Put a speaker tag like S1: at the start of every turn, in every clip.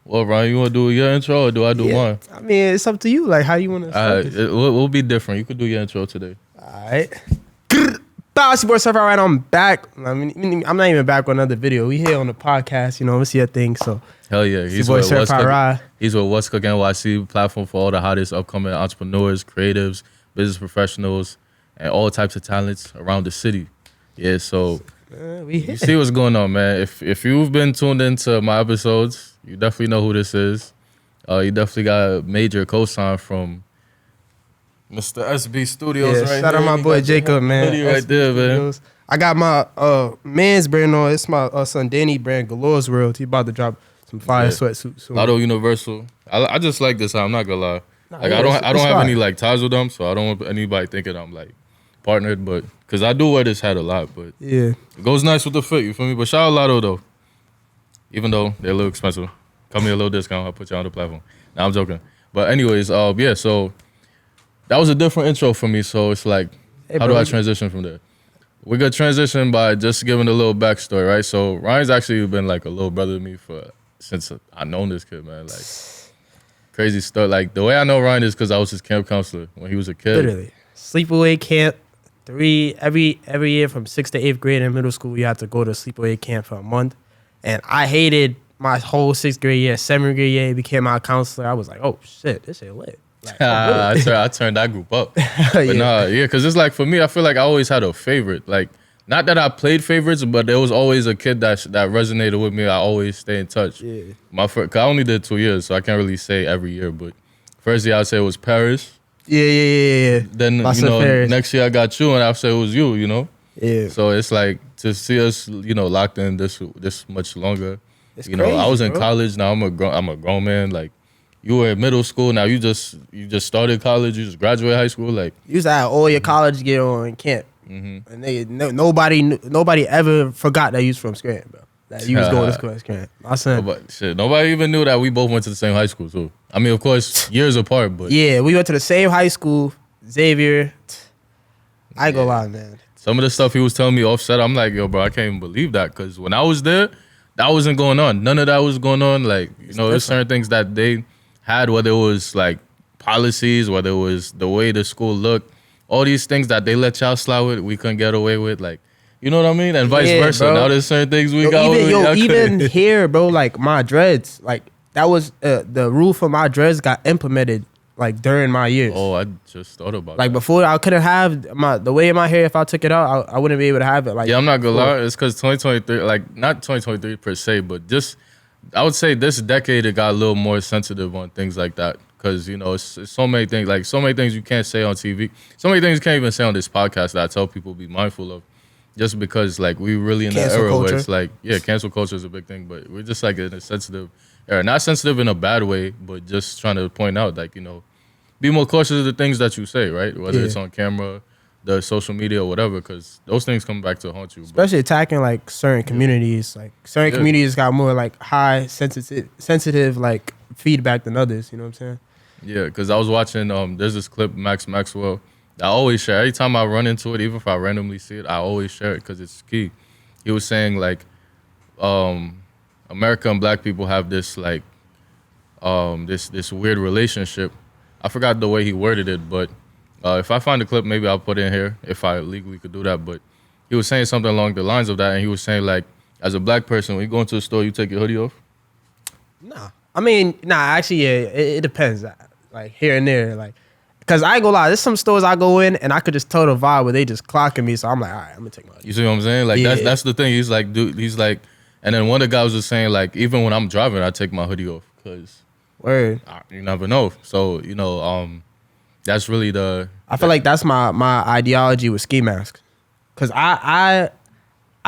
S1: Well, Ryan, you want to do your intro or do I do mine?
S2: I mean, it's up to you. Like, how you want to start this?
S1: We'll be different. You could do your intro today.
S2: All right. Bossy boy surfer, right? I'm back. I mean, I'm not even back with another video. We here on the podcast, you know, let's see a thing. So,
S1: hell yeah.
S2: He's with
S1: What's Cooking NYC, platform for all the hottest upcoming entrepreneurs, creatives, business professionals, and all types of talents around the city. Yeah, so you see what's going on, man. If you've been tuned into my episodes, you definitely know who this is. You definitely got a major cosign from Mr. SB Studios right
S2: shout
S1: here.
S2: out my boy Jacob, man.
S1: Right there, man.
S2: I got my man's brand on. It's my son Danny brand, Galore's World. He about to drop some fire sweatsuits soon.
S1: Lotto Universal. I just like this. I'm not gonna lie. I don't have any like ties with them, so I don't want anybody thinking I'm like partnered, but because I do wear this hat a lot, but it goes nice with the fit. You feel me? But shout out Lotto though, even though they're a little expensive. Cut me a little discount. I'll put you on the platform. Nah, I'm joking. But anyways, so that was a different intro for me. So it's like, how do I transition from there? We're gonna transition by just giving a little backstory, right? So Ryan's actually been like a little brother to me since I've known this kid, man. Like crazy stuff. Like the way I know Ryan is because I was his camp counselor when he was a kid.
S2: Literally, sleepaway camp. Every year from 6th to 8th grade in middle school, you had to go to sleepaway camp for a month, and I hated my whole 6th grade year. 7th grade year, he became my counselor. I was like, oh shit, this shit lit. Like,
S1: I turned that group up. But because it's like for me, I feel like I always had a favorite. Like, not that I played favorites, but there was always a kid that resonated with me. I always stay in touch. Yeah. Cause I only did 2 years, so I can't really say every year. But first year I'd say it was Paris.
S2: Yeah.
S1: Then next year I got you, and I'd say it was you. You know. Yeah. So it's like to see us, locked in this much longer. It's crazy, I was in college. Now I'm a grown man. Like. You were in middle school. Now you just started college. You just graduated high school. Like
S2: you used to have all your college gear on camp, and nobody ever forgot that you was from Scranton, bro. That you was going to school at Scranton. I said,
S1: nobody even knew that we both went to the same high school too. I mean, of course, years apart, but
S2: yeah, we went to the same high school. Xavier, I ain't gonna lie, man.
S1: Some of the stuff he was telling me offset, I'm like, yo, bro, I can't even believe that because when I was there, that wasn't going on. None of that was going on. Like there's certain things that they had, whether it was like policies, whether it was the way the school looked, all these things that they let y'all slide with, we couldn't get away with, like, you know what I mean? And vice versa. Bro. Now there's certain things we got with.
S2: Even here, bro, like my dreads, like that was the rule for my dreads got implemented like during my years.
S1: Oh, I just thought about
S2: like before I couldn't have the way in my hair. If I took it out, I wouldn't be able to have it. Like
S1: I'm not gonna lie, it's because 2023, like not 2023 per se, but just. I would say this decade it got a little more sensitive on things like that because it's so many things you can't say on TV, so many things you can't even say on this podcast that I tell people be mindful of, just because like we really in that era culture. Where it's like cancel culture is a big thing, but we're just like in a sensitive era, not sensitive in a bad way, but just trying to point out like be more cautious of the things that you say, right? Whether it's on camera, the social media or whatever, because those things come back to haunt you.
S2: Especially attacking like certain communities. Like certain communities got more like high sensitive like feedback than others. You know what I'm saying?
S1: Yeah, because I was watching. There's this clip Max Maxwell. I always share every time I run into it, even if I randomly see it. I always share it because it's key. He was saying like, America and Black people have this like, this weird relationship. I forgot the way he worded it, but. If I find the clip, maybe I'll put it in here if I legally could do that. But he was saying something along the lines of that, and he was saying like, as a Black person, when you go into a store, you take your hoodie off.
S2: Nah, I mean, actually, it depends. Like here and there, like, cause I ain't gonna lie, there's some stores I go in and I could just tell the vibe where they just clocking me. So I'm like, all right, I'm gonna take my hoodie.
S1: You see what I'm saying? Like that's the thing. He's like, dude, and then one of the guys was saying like, even when I'm driving, I take my hoodie off because you never know. So that's really
S2: I feel like that's my ideology with ski masks. Cause I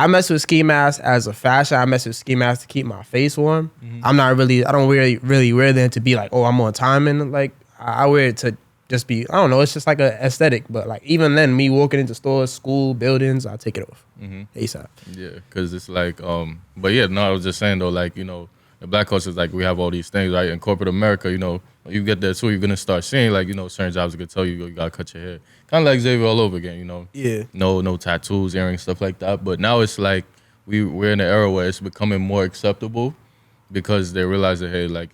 S2: mess with ski masks as a fashion. I mess with ski masks to keep my face warm. Mm-hmm. I don't really wear them to be like, oh, I'm on time, and like I wear it to just be, I don't know, it's just like an aesthetic. But like even then, me walking into stores, school, buildings, I take it off ASAP.
S1: Yeah, cause it's like, but yeah, no, I was just saying though, like the Black culture is like we have all these things, right? In corporate America, you get there too, you're gonna start seeing like certain jobs are gonna tell you gotta cut your hair, kind of like Xavier all over again,
S2: Yeah.
S1: No tattoos, earrings, stuff like that. But now it's like we're in an era where it's becoming more acceptable because they realize that, hey, like,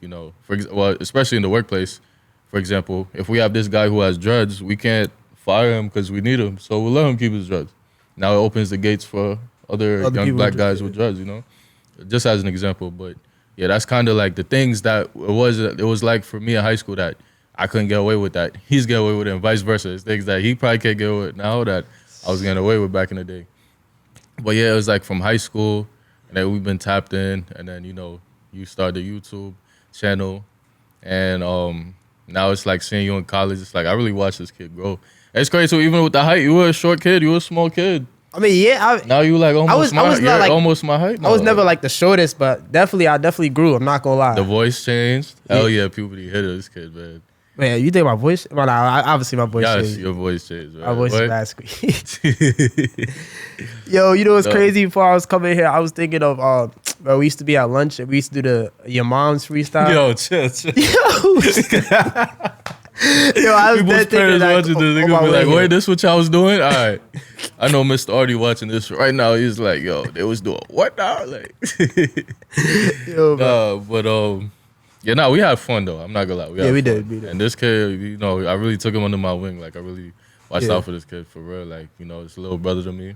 S1: well, especially in the workplace, for example, if we have this guy who has dreads, we can't fire him because we need him, so we'll let him keep his dreads. Now it opens the gates for other young black guys with dreads, just as an example. But yeah, that's kind of like the things that it was like for me in high school that I couldn't get away with that. He's getting away with it and vice versa. It's things that he probably can't get away with now that I was getting away with back in the day. But yeah, it was like from high school, and then we've been tapped in, and then, you start the YouTube channel, and now it's like seeing you in college. It's like I really watched this kid grow. It's crazy. So even with the height, you were a short kid. You were a small kid.
S2: I mean, yeah.
S1: Now you like almost almost my height now.
S2: I was never like the shortest, but I definitely grew. I'm not gonna lie.
S1: The voice changed. Yeah. Hell yeah, puberty hit this kid, man.
S2: Man, you think my voice? Well, obviously my voice changed.
S1: Yes, your voice changed, man.
S2: My voice is bad squeaky. Yo, you know what's crazy? Before I was coming here, I was thinking of, bro, we used to be at lunch and we used to do your mom's freestyle.
S1: Yo, chill.
S2: Yo, I was dead thinking like,
S1: watching this. They gonna be like, wait, this what y'all was doing? All right. I know Mr. Artie watching this right now. He's like, yo, they was doing what now? Like, yo, yeah, we had fun though. I'm not gonna lie. We did. And this kid, I really took him under my wing. Like, I really watched out for this kid for real. Like, it's a little brother to me.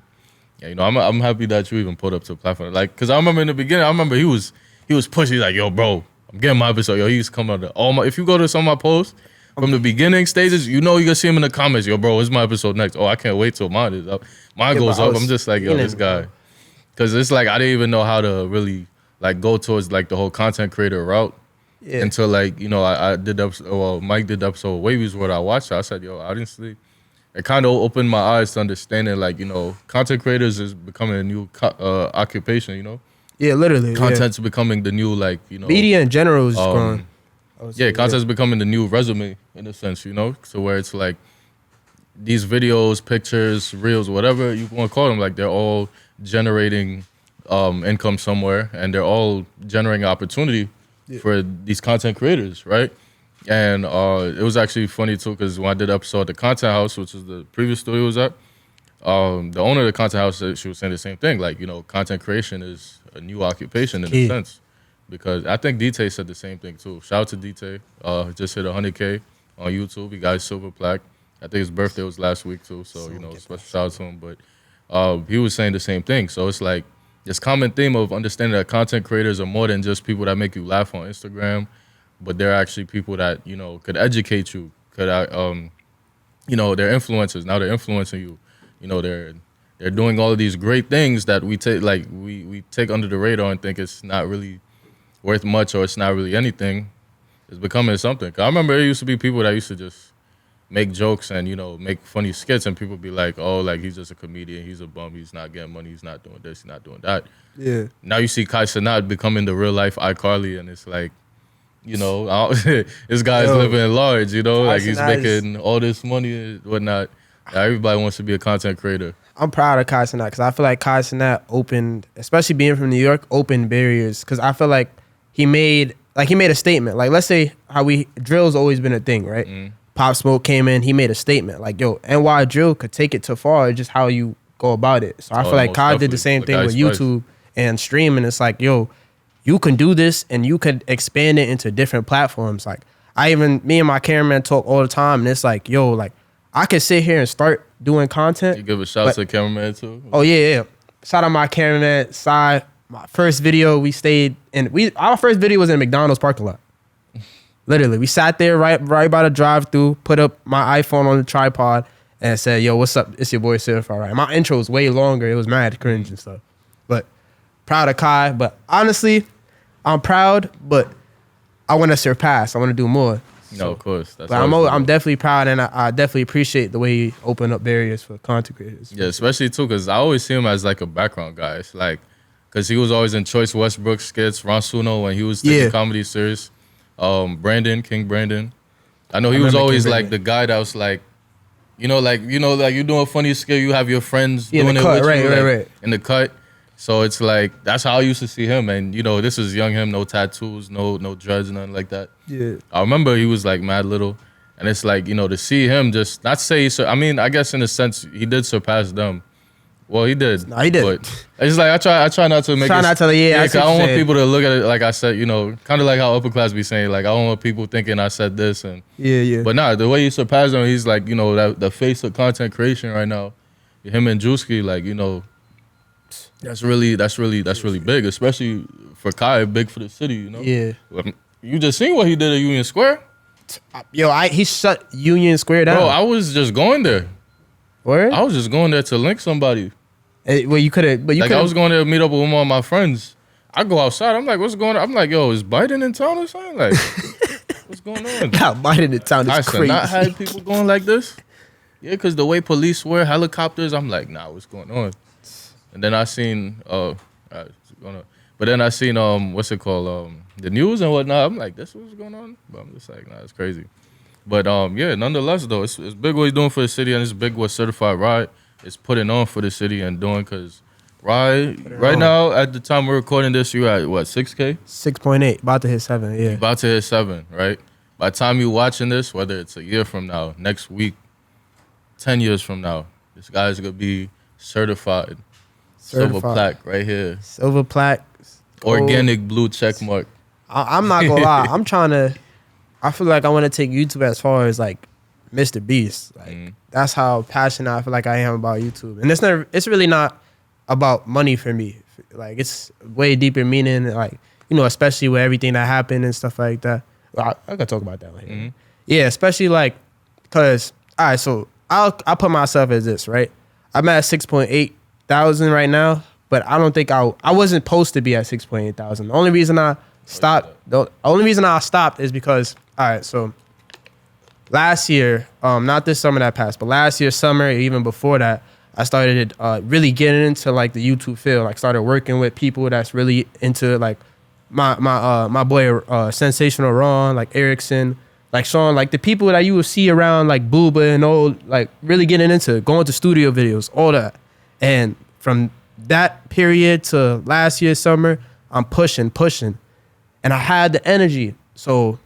S1: Yeah, I'm happy that you even put up to a platform. Like, cause I remember in the beginning, he was pushing like, yo, bro, I'm getting my episode. Yo, he used to come out of if you go to some of my posts from the beginning stages, you're gonna see him in the comments. Yo, bro, when's my episode next? Oh, I can't wait till mine is up. Mine goes up. I'm just like, yo, this guy. Cause it's like I didn't even know how to really like go towards like the whole content creator route. Yeah. Until like, I did Mike did the episode Wavy's World. I watched it. I said, yo, honestly, it kind of opened my eyes to understanding like, content creators is becoming a new occupation,
S2: Yeah, literally.
S1: Content's becoming the new like,
S2: media in general is growing.
S1: Yeah, content's becoming the new resume in a sense, so where it's like these videos, pictures, reels, whatever you want to call them, like they're all generating income somewhere, and they're all generating opportunity for these content creators, right? And it was actually funny too, because when I did the episode at the Content House, which is the previous studio was at, the owner of the Content House, she was saying the same thing, like, content creation is a new occupation in a sense. Because I think DT said the same thing too. Shout out to DT. Just hit 100K on YouTube. He got his silver plaque. I think his birthday was last week too. So, special shout out to him. But he was saying the same thing. So it's like this common theme of understanding that content creators are more than just people that make you laugh on Instagram, but they're actually people that, could educate you. They're influencers. Now they're influencing you. They're doing all of these great things that we take we take under the radar and think it's not really worth much or it's not really anything. It's becoming something. I remember there used to be people that used to just make jokes and, make funny skits, and people be like, oh, like he's just a comedian, he's a bum, he's not getting money, he's not doing this, he's not doing that. Yeah. Now you see Kai Cenat becoming the real life iCarly, and it's like, this guy's living large, like he's making all this money and whatnot. Everybody wants to be a content creator.
S2: I'm proud of Kai Cenat because I feel like Kai Cenat opened, especially being from New York, opened barriers, because I feel like he made a statement. Like, let's say drill's always been a thing, right? Mm. Pop Smoke came in, he made a statement. Like, yo, NY drill could take it too far, just how you go about it. So I feel like Kai did the same thing with YouTube and streaming. It's like, yo, you can do this and you could expand it into different platforms. Like, me and my cameraman talk all the time, and it's like, yo, like, I could sit here and start doing content.
S1: You give a shout out to the cameraman too?
S2: Oh, yeah. Shout out my cameraman, Sai. My first video, our first video was in a McDonald's parking lot. Literally, we sat there right by the drive-thru, put up my iPhone on the tripod, and said, yo, what's up? It's your boy, certifixd.ry. My intro was way longer. It was mad cringe and stuff. But proud of Kai. But honestly, I'm proud, but I want to surpass. I want to do more.
S1: No, of course.
S2: But I'm definitely proud, and I definitely appreciate the way he opened up barriers for content creators.
S1: Yeah, especially too, because I always see him as like a background guy. It's like, because he was always in Choice Westbrook skits, Ron Suno when he was taking comedy serious. King Brandon. I know he was always like the guy that was like, like you doing a funny skit, you have your friends doing it with you, right. In the cut. So it's like, that's how I used to see him. And, this is young him, no tattoos, no dreads, nothing like that. Yeah. I remember he was like mad little. And it's like, to see him just, not say, I mean, I guess in a sense, he did surpass them. Well, he did.
S2: No, he did.
S1: But it's like I try not to make.
S2: Try not to. Yeah,
S1: I don't want people to look at it like I said. Kind of like how upper class be saying. Like I don't want people thinking I said this and.
S2: Yeah.
S1: But nah, the way he surpassed him, he's like that the face of content creation right now. Him and Juicy, like that's really big, especially for Kai, big for the city.
S2: Yeah.
S1: You just seen what he did at Union Square.
S2: Yo, he shut Union Square down.
S1: Bro, I was just going there.
S2: Word?
S1: I was just going there to link somebody.
S2: Well, you could have, but you
S1: I was going there to meet up with one of my friends. I go outside. I'm like, what's going on? I'm like, yo, is Biden in town or something? Like, what's going on?
S2: Nah, Biden in town is crazy.
S1: I not had people going like this. Yeah, because the way police wear helicopters, I'm like, nah, what's going on? And then I seen, but then I seen, what's it called? The news and whatnot. I'm like, this what's going on? But I'm just like, nah, it's crazy. But yeah, nonetheless though, it's big what he's doing for the city, and it's big what certifixd.ry is putting on for the city and doing. Cause right now at the time we're recording this, you at what 6K?
S2: 6.8, about to hit 7. Yeah,
S1: about to hit 7. Right. By the time you watching this, whether it's a year from now, next week, 10 years from now, this guy's gonna be certified. Silver plaque right here.
S2: Silver plaque.
S1: Organic blue check mark.
S2: I'm not gonna lie. I feel like I want to take YouTube as far as like Mr. Beast. Like that's how passionate I feel like I am about YouTube. And it's really not about money for me. Like it's way deeper meaning. Like especially with everything that happened and stuff like that. Well, I gotta talk about that later. Yeah, especially like because all right. So I'll put myself as this right. I'm at 6.8 thousand right now, but I don't think I wasn't supposed to be at 6.8 thousand. The only reason I stopped is because all right, so last year, not this summer that passed, but last year summer, even before that, I started really getting into like the YouTube field. Like started working with people that's really into like my boy Sensational Ron, like Erickson, like Sean, like the people that you will see around like Booba and all, like really getting into going to studio videos, all that. And from that period to last year's summer, I'm pushing. And I had the energy. So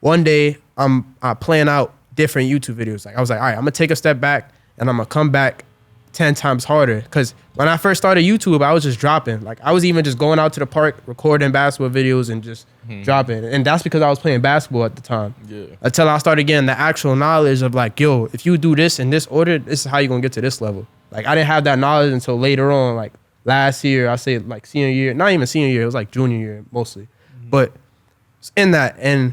S2: one day I plan out different YouTube videos. Like I was like, all right, I'm gonna take a step back and I'm gonna come back 10 times harder. Cause when I first started YouTube, I was just dropping. Like I was even just going out to the park, recording basketball videos and just dropping. And that's because I was playing basketball at the time. Yeah. Until I started getting the actual knowledge of like, yo, if you do this in this order, this is how you're gonna get to this level. Like I didn't have that knowledge until later on, like last year, I say like senior year, not even senior year, it was like junior year mostly. But in that, and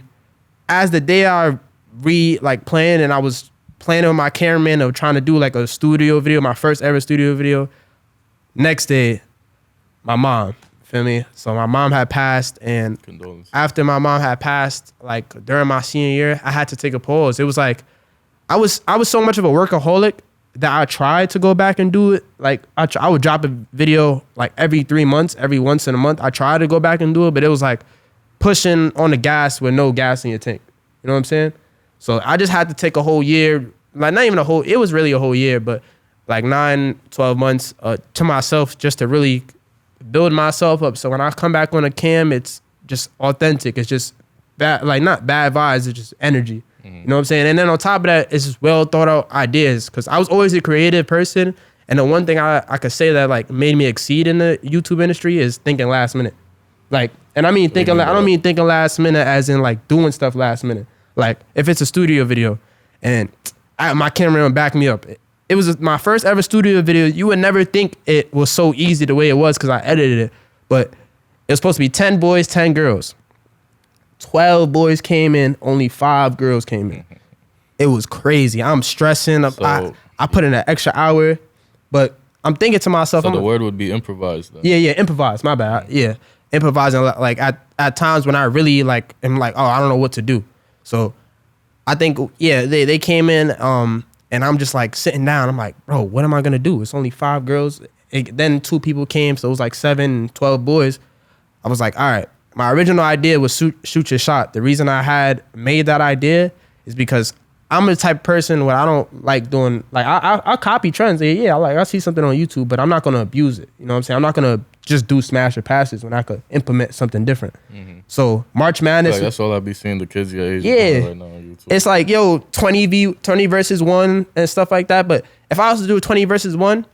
S2: as the day I playing and I was planning with my cameraman of trying to do like a studio video, my first ever studio video, next day, my mom, feel me? So my mom had passed, and after my mom had passed, like during my senior year, I had to take a pause. It was like, I was so much of a workaholic that I tried to go back and do it. Like I would drop a video like every 3 months, every once in a month. I tried to go back and do it, but it was like pushing on the gas with no gas in your tank. You know what I'm saying? So I just had to take a whole year, like not even it was really a whole year, but like 9, 12 months to myself just to really build myself up. So when I come back on a cam, it's just authentic. It's just bad, like not bad vibes, it's just energy. You know what I'm saying? And then on top of that, it's just well thought out ideas. Cause I was always a creative person. And the one thing I could say that like made me exceed in the YouTube industry is thinking last minute. Like, and I mean thinking, I don't mean thinking last minute as in like doing stuff last minute. Like if it's a studio video and my cameraman backed me up. It was my first ever studio video. You would never think it was so easy the way it was because I edited it. But it was supposed to be 10 boys, 10 girls. 12 boys came in, only 5 girls came in. It was crazy. I'm stressing. So, I put in an extra hour, but I'm thinking to myself.
S1: So the word would be improvised then.
S2: Yeah, improvise. My bad. Yeah, improvising. Like at times when I really like am like, oh, I don't know what to do. So I think they came in and I'm just like sitting down. I'm like, bro, what am I gonna do? It's only 5 girls. Then 2 people came, so it was like 7, 12 boys. I was like, all right. My original idea was shoot your shot. The reason I had made that idea is because I'm the type of person where I don't like doing, like I copy trends. Yeah, I see something on YouTube, but I'm not gonna abuse it. You know what I'm saying? I'm not gonna just do smash or passes when I could implement something different. So March Madness.
S1: Like, that's all I be seeing the kids your age right now on YouTube.
S2: It's like, yo, 20 versus 1 and stuff like that. But if I was to do 20 versus 1,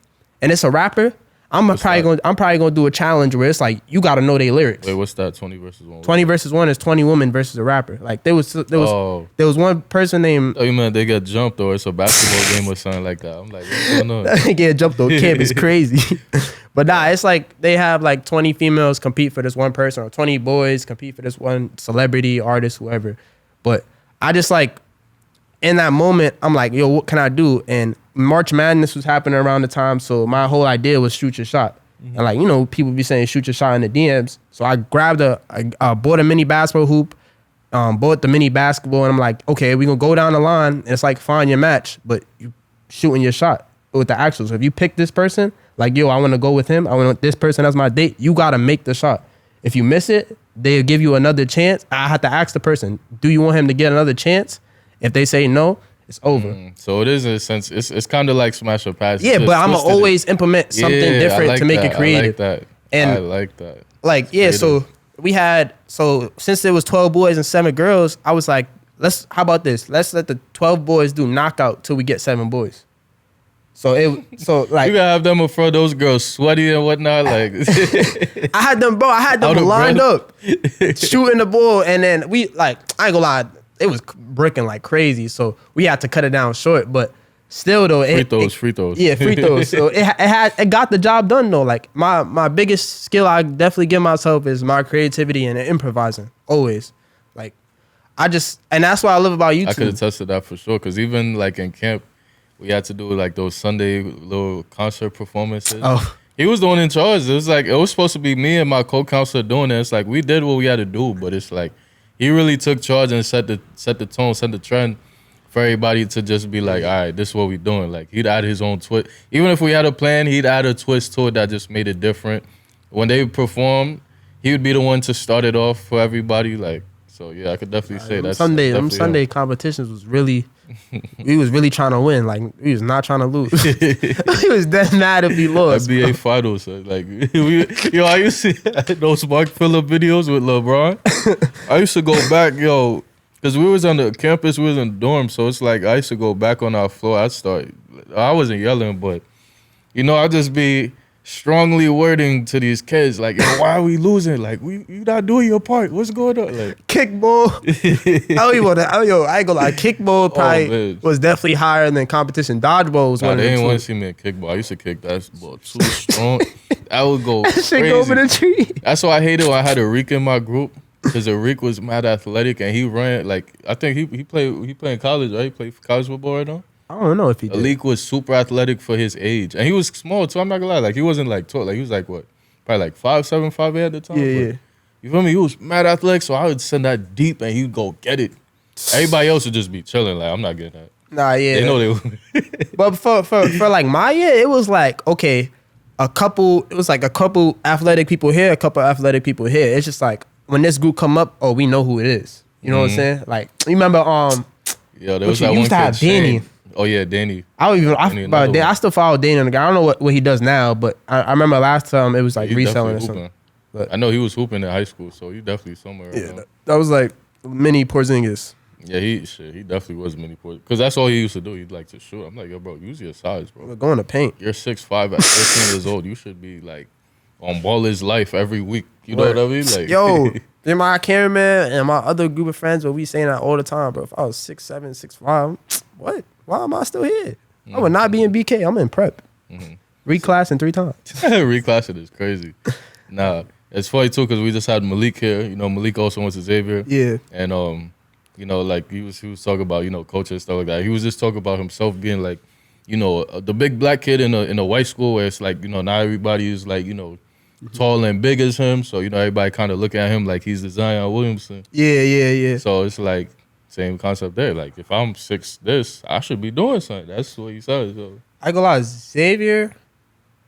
S2: and it's a rapper, I'm probably gonna do a challenge where it's like you gotta know their lyrics.
S1: Wait, what's that? 20 versus 1.
S2: 20 versus 1 is 20 women versus a rapper. Like there was one person named.
S1: Oh, you mean they get jumped or it's a basketball game or something like that? I'm like, what's going on?
S2: They get jumped on camp is crazy. But nah, it's like they have like 20 females compete for this one person or 20 boys compete for this one celebrity, artist, whoever. But I just like in that moment, I'm like, yo, what can I do? And March Madness was happening around the time, so my whole idea was shoot your shot. Mm-hmm. And like, you know, people be saying shoot your shot in the DMs. So I grabbed bought a mini basketball hoop, bought the mini basketball, and I'm like, okay, we gonna go down the line. And it's like find your match, but you shooting your shot with the actual. So if you pick this person, like, yo, I want to go with him. I want this person as my date. You gotta make the shot. If you miss it, they'll give you another chance. I have to ask the person, do you want him to get another chance? If they say no, it's over.
S1: So it is in a sense, it's kind of like smash or pass.
S2: Yeah, but I'm going to always implement something different to make it creative.
S1: I like that.
S2: And
S1: I like that.
S2: Like, yeah, so since there was 12 boys and 7 girls, I was like, how about this? Let's let the 12 boys do knockout till we get 7 boys. So like
S1: you gotta have them in front of those girls sweaty and whatnot. Like
S2: I had them lined up, shooting the ball, and then we like I ain't gonna lie, it was bricking like crazy. So we had to cut it down short, but still though,
S1: free throws.
S2: Yeah, free throws. So it got the job done though. Like my biggest skill I definitely give myself is my creativity and improvising always. Like and that's what I love about YouTube.
S1: I could attest to that for sure. Cause even like in camp, we had to do like those Sunday little concert performances. Oh. He was the one in charge. It was supposed to be me and my co-counselor doing it. It's like we did what we had to do, but it's like he really took charge and set the tone, set the trend for everybody to just be like, all right, this is what we doing. Like he'd add his own twist. Even if we had a plan, he'd add a twist to it that just made it different. When they performed, he would be the one to start it off for everybody. Like, so yeah, I could definitely say that.
S2: Sunday competitions was really. We was really trying to win. Like we was not trying to lose. He was dead mad if we lost.
S1: NBA finals. Like I used to see those Mark Phillip videos with LeBron. I used to go back, because we was on the campus, we was in the dorm, so it's like I used to go back on our floor. I wasn't yelling, but I'd just be strongly wording to these kids like, why are we losing? Like you not doing your part. What's going on? Like
S2: kickball. I ain't gonna lie. Kickball probably was definitely higher than competition. Dodgeball was one of the
S1: They didn't
S2: two.
S1: want to see me in kickball. I used to kick that ball too strong. I would go
S2: that
S1: crazy.
S2: Shit go over the tree.
S1: That's why I hated when I had a Reek in my group. Because Arik was mad athletic and he ran like I think he played in college, right? He played for college football right now.
S2: I don't know if he did.
S1: Alik was super athletic for his age. And he was small too, I'm not gonna lie. Like he wasn't like tall. Like he was like what? Probably like 5'7", 5'8" at the time.
S2: Yeah.
S1: You feel me? He was mad athletic, so I would send that deep and he'd go get it. Everybody else would just be chilling, like I'm not getting that.
S2: Nah, yeah.
S1: They know they would.
S2: But for like my year, it was like, okay, a couple athletic people here, a couple athletic people here. It's just like when this group come up, we know who it is. You know what I'm saying? Like, you remember
S1: there was that one kid, Danny. Oh yeah, Danny.
S2: I still follow Danny on the guy. I don't know what he does now, but I remember last time it was like reselling or something.
S1: But I know he was hooping in high school, so he definitely somewhere.
S2: Yeah, that was like mini Porzingis.
S1: Yeah, he definitely was mini Porzingis. Because that's all he used to do. He'd like to shoot. I'm like, yo, bro, use your size, bro.
S2: Go in the paint.
S1: You're 6'5" at 13 years old. You should be like on Baller's Life every week. You know what I mean? Like,
S2: yo, then my cameraman and my other group of friends, we saying that all the time, bro. If I was 6'7", 6'5", what? Why am I still here? I would not be in BK. I'm in prep. Reclassing 3 times.
S1: Reclassing is crazy. Nah, it's funny too because we just had Malik here. Malik also went to Xavier.
S2: Yeah.
S1: And like he was talking about culture and stuff like that. He was just talking about himself being like, the big black kid in a white school where it's like not everybody is like tall and big as him. So everybody kind of look at him like he's the Zion Williamson.
S2: Yeah.
S1: So it's like same concept there. Like if I'm 6 this, I should be doing something. That's what he said. So
S2: I go lie, Xavier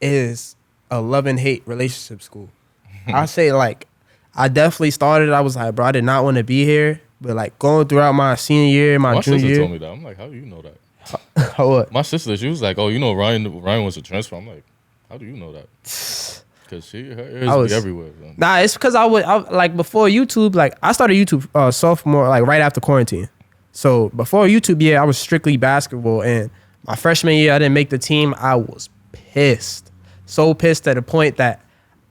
S2: is a love and hate relationship school. I say like I definitely started. I was like, bro, I did not want to be here. But like going throughout my senior year, my junior year.
S1: My sister told me that. I'm like, how do you know that?
S2: How what?
S1: My sister, she was like, oh, Ryan wants to transfer. I'm like, how do you know that? Because her ears be everywhere. Man.
S2: Nah, it's because I like before YouTube, like I started YouTube sophomore, like right after quarantine. So before YouTube, I was strictly basketball. And my freshman year, I didn't make the team. I was pissed. so pissed to the point that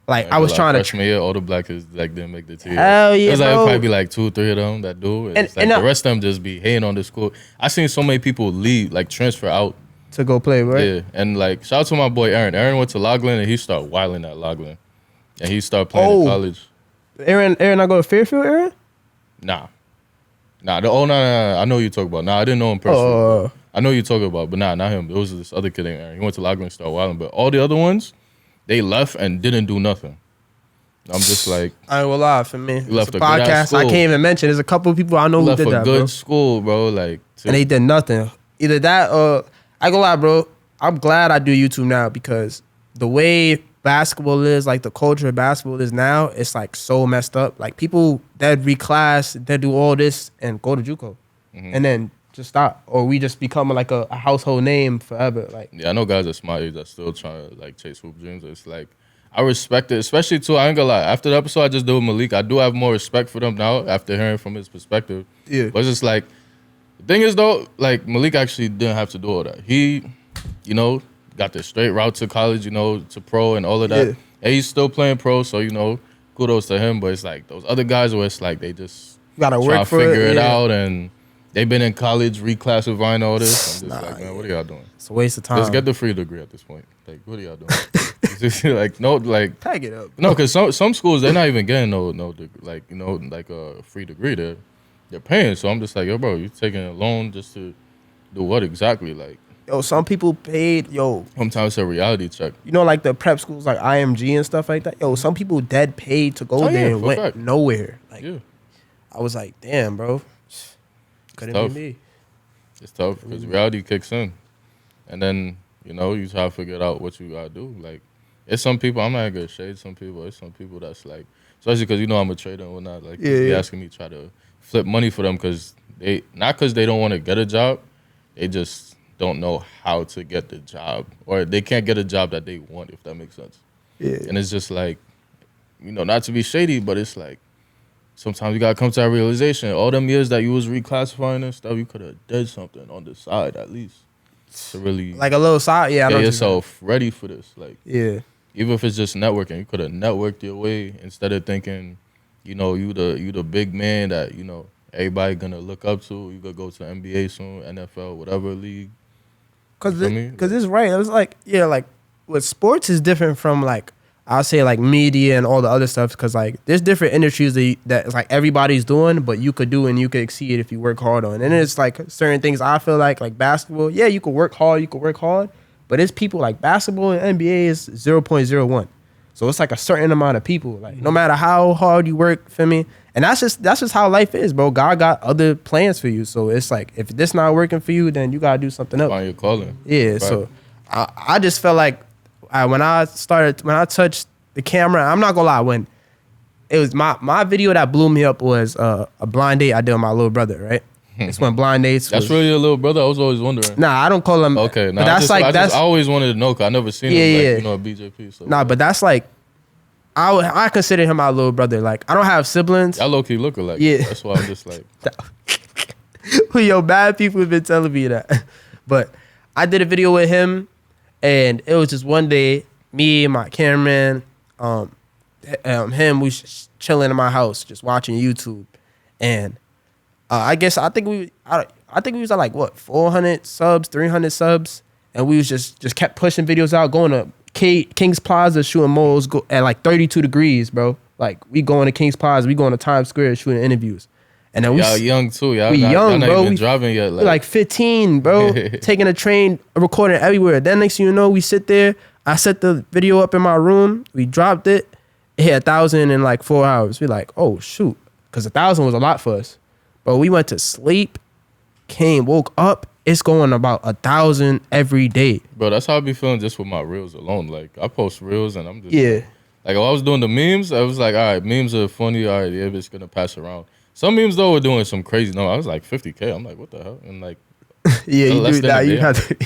S2: like I was trying to
S1: freshman year, all the black kids like didn't make the team.
S2: Hell yeah,
S1: it was like
S2: bro.
S1: probably be like 2 or 3 of them that do. It's like the rest of them just be hating on the school. I seen so many people leave, like transfer out
S2: to go play, right?
S1: Yeah, and like shout out to my boy Aaron. Aaron went to Logland and he started wilding at Logland, and he started playing in college.
S2: Aaron, not go to Fairfield, Aaron?
S1: Nah. No. I know who you talk about. Nah, I didn't know him personally. I know who you talking about, but nah, not him. It was this other kid named Aaron. He went to Logland and started wilding, but all the other ones, they left and didn't do nothing. I'm just like,
S2: I ain't gonna lie, for me.
S1: Left
S2: it's a podcast I can't even mention. There's a couple of people I know who did that, bro.
S1: Left a good school, bro. Like,
S2: and they did nothing. Either that or I ain't gonna lie, bro. I'm glad I do YouTube now because the way basketball is, like the culture of basketball is now, it's like so messed up. Like people that reclass, that do all this and go to JUCO, and then just stop, or we just become like a household name forever. Like
S1: yeah, I know guys at my age that still trying to like chase hoop dreams. It's like I respect it, especially too. I ain't gonna lie. After the episode I just did with Malik, I do have more respect for them now after hearing from his perspective.
S2: Yeah,
S1: but it's just like the thing is though, like Malik actually didn't have to do all that. He, you know, got the straight route to college, you know, to pro and all of that. Yeah. And he's still playing pro, so you know, kudos to him. But it's like those other guys where it's like they just
S2: gotta work for
S1: figure it out and. They've been in college reclassifying all this. I'm just like, man, what are y'all doing?
S2: It's a waste of time.
S1: Just get the free degree at this point. Like, what are y'all doing? It's just like, no, like,
S2: tag it up.
S1: No, because some schools they're not even getting no like you know like a free degree. They're paying. So I'm just like, yo, bro, you taking a loan just to do what exactly? Like,
S2: yo, some people paid. Yo,
S1: sometimes it's a reality check.
S2: You know, like the prep schools like IMG and stuff like that. Yo, some people dead paid to go there and went nowhere. Like, I was like, damn, bro. Couldn't be me.
S1: It's tough because reality kicks in. And then, you know, you try to figure out what you got to do. Like, it's some people, I'm not going to shade some people. It's some people that's like, especially because, you know, I'm a trader and whatnot. Like, they asking me to try to flip money for them because not because they don't want to get a job. They just don't know how to get the job. Or they can't get a job that they want, if that makes sense.
S2: Yeah.
S1: And it's just like, you know, not to be shady, but it's like, sometimes you gotta come to that realization. All them years that you was reclassifying and stuff, you could have did something on the side at least to really
S2: like a little side. Yeah,
S1: get yourself ready for this. Like,
S2: yeah,
S1: even if it's just networking, you could have networked your way instead of thinking, you know, you the big man that you know everybody gonna look up to. You could go to NBA soon, NFL, whatever league.
S2: Cause it's right. It was like like with sports is different from like. I'll say like media and all the other stuff because like there's different industries that like everybody's doing, but you could do and you could exceed if you work hard on. And it's like certain things I feel like basketball, yeah, you could work hard, but it's people like basketball and NBA is 0.01. So it's like a certain amount of people. Like no matter how hard you work, feel me? And that's just how life is, bro. God got other plans for you. So it's like if this not working for you, then you gotta do something else.
S1: Find your calling.
S2: Yeah. Right. So I just felt like. When I touched the camera, I'm not gonna lie, when it was my video that blew me up was a blind date I did with my little brother, right? It's when blind dates.
S1: That's really your little brher? I was always wondering.
S2: Nah, I don't call him.
S1: Okay, nah, I always wanted to know because I never seen him like, you know, at BJP. So
S2: nah, but that's like, I consider him my little brother. Like, I don't have siblings.
S1: I low key look alike.
S2: Yeah,
S1: that's why I'm just like.
S2: Yo, bad people have been telling me that, but I did a video with him. And it was just one day, me and my cameraman, him, we was chilling in my house, just watching YouTube. And I think we was at like, what, 400 subs, 300 subs. And we was just kept pushing videos out, going to King's Plaza, shooting moles at like 32 degrees, bro. Like, we going to King's Plaza, we going to Times Square shooting interviews. And then
S1: y'all young too. Y'all
S2: young,
S1: not
S2: bro.
S1: Even driving yet.
S2: Like 15, bro. Taking a train, recording everywhere. Then next thing you know, we sit there. I set the video up in my room. We dropped it. It hit 1,000 in like 4 hours. We like, oh shoot, because 1,000 was a lot for us. But we went to sleep, woke up. It's going about 1,000 every day.
S1: Bro, that's how I be feeling just with my reels alone. Like I post reels and I'm just like when I was doing the memes, I was like, all right, memes are funny. All right, yeah, it's gonna pass around. Some memes though were doing some crazy. No, I was like 50K. I'm like, what the hell? And like,
S2: yeah, you do that. You have to.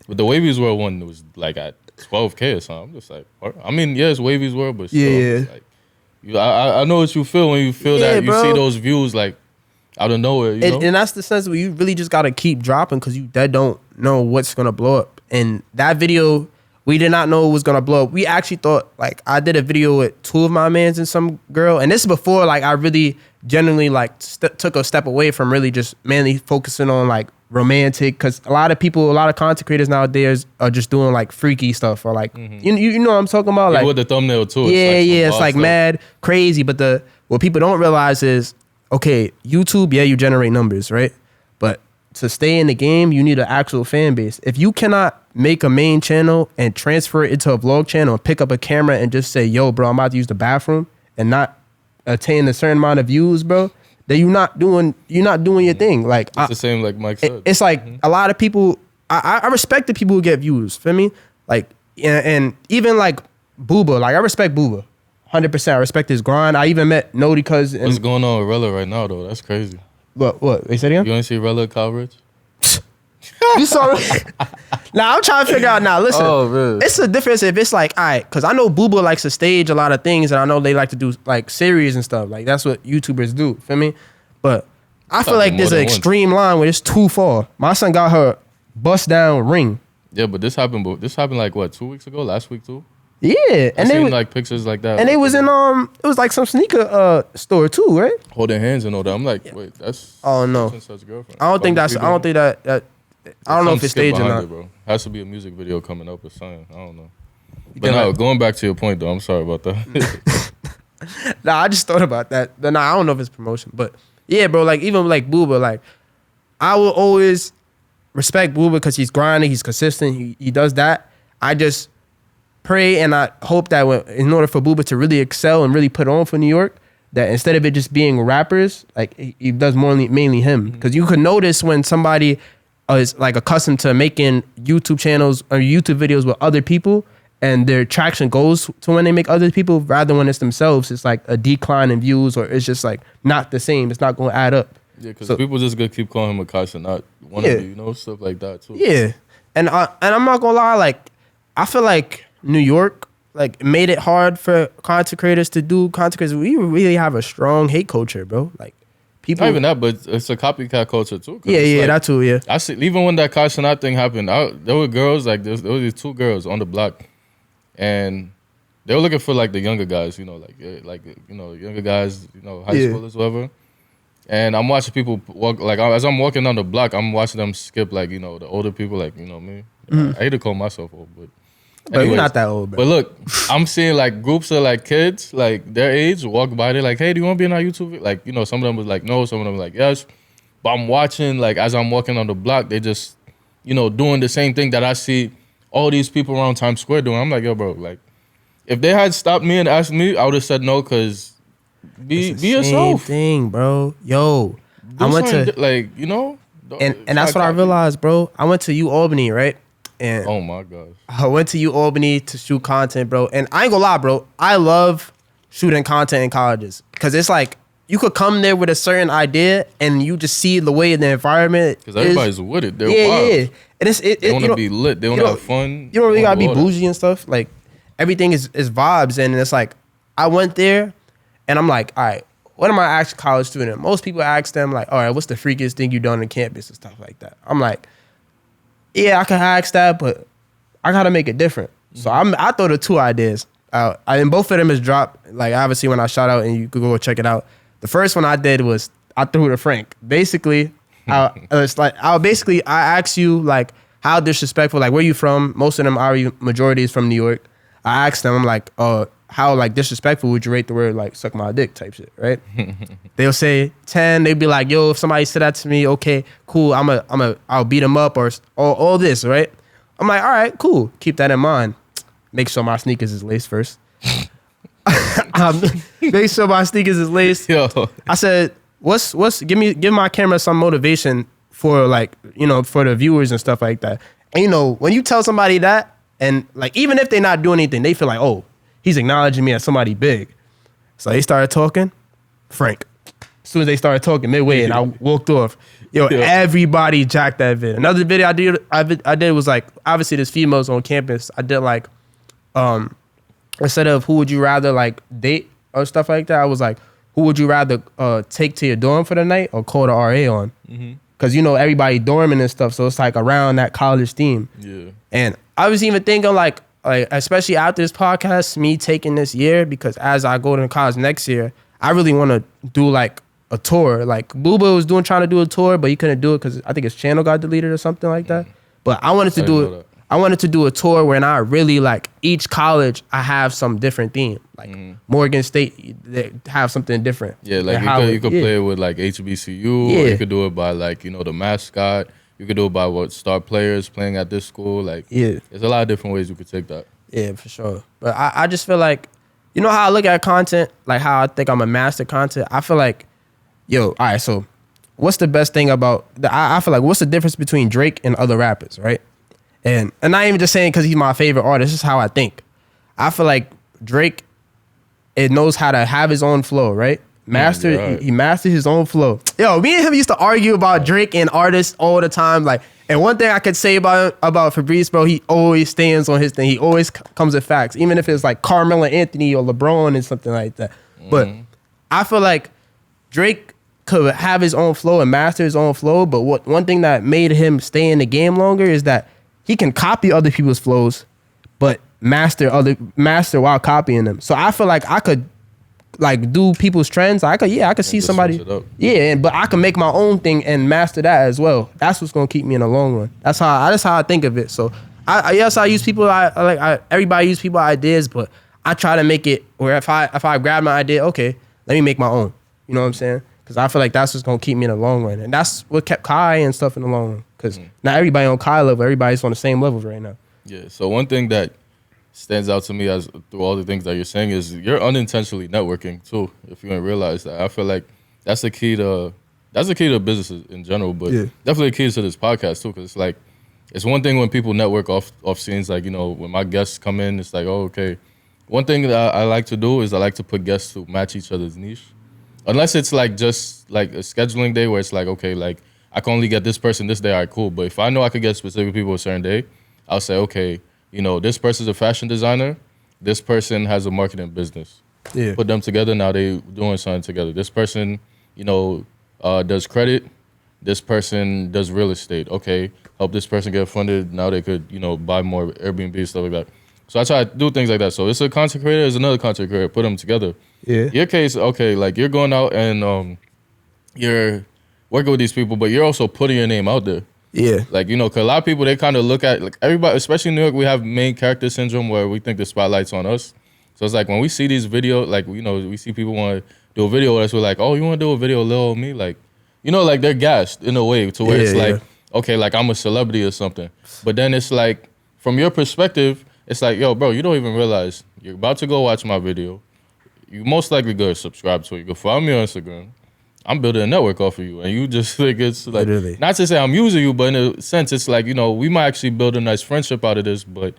S1: But the Wavy's World one was like at 12K or something. I'm just like, I mean, yeah, it's Wavy's World, but still, like, I know what you feel when you feel that you see those views like out of nowhere. You know?
S2: And that's the sense where you really just gotta keep dropping because you don't know what's gonna blow up. And that video We did not know it was gonna blow up. We actually thought, like, I did a video with 2 of my mans and some girl, and this is before like I really genuinely like took a step away from really just mainly focusing on like romantic, because a lot of content creators nowadays are just doing like freaky stuff or like you know what I'm talking about, like
S1: with the thumbnail too.
S2: It's like mad crazy. But what people don't realize is, okay, YouTube, you generate numbers, right? But to stay in the game, you need an actual fan base. If you cannot make a main channel and transfer it into a vlog channel and pick up a camera and just say, yo, bro, I'm about to use the bathroom, and not attain a certain amount of views, bro, then you're not doing your thing. Like,
S1: it's the same like Mike said.
S2: It's like a lot of people, I respect the people who get views, feel me? Like, and even like Booba, like I respect Booba. 100%. I respect his grind. I even met Nody Cuz.
S1: What's going on with Rella right now, though? That's crazy.
S2: What? They said again?
S1: You want to see Rella coverage?
S2: You saw it? Nah, I'm trying to figure out now. Listen, it's a difference if it's like, all right, because I know Booba likes to stage a lot of things, and I know they like to do like series and stuff. Like, that's what YouTubers do, feel me? But I feel like there's an extreme line where it's too far. My son got her bust down ring.
S1: Yeah, but this happened like what, 2 weeks ago? Last week too?
S2: Yeah,
S1: and they like pictures like that,
S2: and they was in it was like some sneaker store too, right?
S1: Holding hands and all that. I'm like, wait, that's
S2: no.
S1: Such girlfriend.
S2: I don't think that. I don't know if it's staged or not.
S1: It, bro. Has to be a music video coming up or something. I don't know. But no, going back to your point though, I'm sorry about that.
S2: Nah, I just thought about that. Nah, I don't know if it's promotion, but yeah, bro. Like even like Booba, like I will always respect Booba because he's grinding, he's consistent, he does that. I just pray and I hope that in order for Booba to really excel and really put on for New York, that instead of it just being rappers, like he does mainly him. Because you could notice when somebody is like accustomed to making YouTube channels or YouTube videos with other people, and their traction goes to when they make other people rather than when it's themselves, it's like a decline in views, or it's just like not the same. It's not going to add up.
S1: Yeah, because people just gonna keep calling him Akash and not one of you, you know, stuff like that too.
S2: Yeah, and I'm not gonna lie, like I feel like New York like made it hard for content creators to do content creators. We really have a strong hate culture, bro. Like people,
S1: not even that, but it's a copycat culture too.
S2: Yeah, like, that too. Yeah,
S1: I see. Even when that Akash and that thing happened, there were girls like there were these 2 girls on the block, and they were looking for like the younger guys, you know, like you know, younger guys, you know, high schoolers, whatever. And I'm watching people walk, like as I'm walking down the block, I'm watching them skip, like, you know, the older people, like, you know me. I hate to call myself old, but
S2: you're not that old, bro.
S1: But look, I'm seeing like groups of like kids, like their age, walk by. They're like, hey, do you want to be in our YouTube video? Like, you know, some of them was like, no. Some of them was like, yes. But I'm watching, like, as I'm walking on the block, they just, you know, doing the same thing that I see all these people around Times Square doing. I'm like, yo, bro, like, if they had stopped me and asked me, I would have said no, because be yourself.
S2: Same thing, bro. Yo, I went to
S1: like, you know,
S2: and that's what I realized, bro. I went to UAlbany, right? And
S1: oh my gosh,
S2: I went to UAlbany to shoot content, bro. And I ain't gonna lie, bro. I love shooting content in colleges because it's like you could come there with a certain idea and you just see the way the environment.
S1: Because everybody's with it. They're wild.
S2: Yeah. And they want
S1: to be lit. They want to have fun.
S2: You don't really gotta be bougie and stuff. Like everything is vibes, and it's like I went there. And I'm like, all right, what am I asking college student? Most people ask them like, all right, what's the freakiest thing you done on campus and stuff like that? I'm like, yeah, I can ask that, but I gotta make it different. So I throw the 2 ideas out. And both of them is dropped. Like obviously when I shout out and you could go check it out. The first one I did was I threw to Frank. Basically, I asked you like how disrespectful, like where you from? Most of them majority is from New York. I asked them, I'm like, how like disrespectful would you rate the word like suck my dick type shit, right? They'll say 10. They'd be like, yo, if somebody said that to me, okay, cool. I'll beat them up or all this, right? I'm like, all right, cool. Keep that in mind. Make sure my sneakers is laced first. Make sure my sneakers is laced.
S1: Yo.
S2: I said, give my camera some motivation for like, you know, for the viewers and stuff like that. And you know, when you tell somebody that, and like even if they're not doing anything, they feel like, oh, he's acknowledging me as somebody big. So they started talking. Frank. As soon as they started talking midway and I walked off. Everybody jacked that video. Another video I did was like, obviously there's females on campus. I did like, instead of who would you rather like date or stuff like that, I was like, who would you rather take to your dorm for the night or call the RA on? Because, you know, everybody dorming and stuff. So it's like around that college theme.
S1: Yeah.
S2: And I was even thinking like, like especially after this podcast, me taking this year, because as I go to college next year, I really want to do like a tour. Like Booba was trying to do a tour, but he couldn't do it because I think his channel got deleted or something like that. But I wanted to do it. I wanted to do a tour where I really like each college I have some different theme. Like Morgan State, they have something different.
S1: Yeah, like you could play it with like HBCU, or you could do it by like, you know, the mascot. You could do it by what star players playing at this school. Like, there's a lot of different ways you could take that.
S2: Yeah, for sure. But I just feel like, you know how I look at content, like how I think I'm a master content. I feel like, all right, so what's the best thing about, I feel like what's the difference between Drake and other rappers, right? And not even just saying because he's my favorite artist, this is how I think. I feel like Drake, it knows how to have his own flow, right? He mastered his own flow. Yo, me and him used to argue about Drake and artists all the time. Like, and one thing I could say about Fabrice, bro, he always stands on his thing. He always comes with facts, even if it's like Carmelo Anthony or LeBron and something like that. But I feel like Drake could have his own flow and master his own flow. But one thing that made him stay in the game longer is that he can copy other people's flows, but master while copying them. So I feel like I could like do people's trends. I could see somebody. But I can make my own thing and master that as well. That's what's gonna keep me in the long run. That's how I think of it. So I use people. Everybody use people ideas, but I try to make it where if I grab my idea, okay, let me make my own. You know what I'm saying? Because I feel like that's what's gonna keep me in the long run, and that's what kept Kai and stuff in the long run. Because not everybody on Kai level, everybody's on the same levels right now. Yeah.
S1: So one thing that stands out to me as through all the things that you're saying is you're unintentionally networking too. If you didn't realize that, I feel like that's the key to businesses in general, but definitely the key to this podcast too. Because it's like it's one thing when people network off scenes, like, you know, when my guests come in, it's like, oh, okay. One thing that I like to do is I like to put guests who match each other's niche, unless it's like just like a scheduling day where it's like, okay, like I can only get this person this day. All right, cool. But if I know I could get specific people a certain day, I'll say, okay, you know, this person's a fashion designer. This person has a marketing business. Yeah. Put them together. Now they doing something together. This person, you know, does credit. This person does real estate. Okay, help this person get funded. Now they could, you know, buy more Airbnb, stuff like that. So I try to do things like that. So it's a content creator, it's another content creator. Put them together. Yeah. Your case, okay, like you're going out and you're working with these people, but you're also putting your name out there. Yeah. Like, you know, because a lot of people, they kind of look at, like, everybody, especially in New York, we have main character syndrome where we think the spotlight's on us. So it's like when we see these videos, like, you know, we see people want to do a video with us, we're like, oh, you want to do a video with Lil me? Like, you know, like they're gassed in a way to where it's like, okay, like I'm a celebrity or something. But then it's like, from your perspective, it's like, yo, bro, you don't even realize you're about to go watch my video. You most likely go subscribe to it. You go follow me on Instagram. I'm building a network off of you, and you just think it's like, literally. Not to say I'm using you, but in a sense, it's like, you know, we might actually build a nice friendship out of this, but,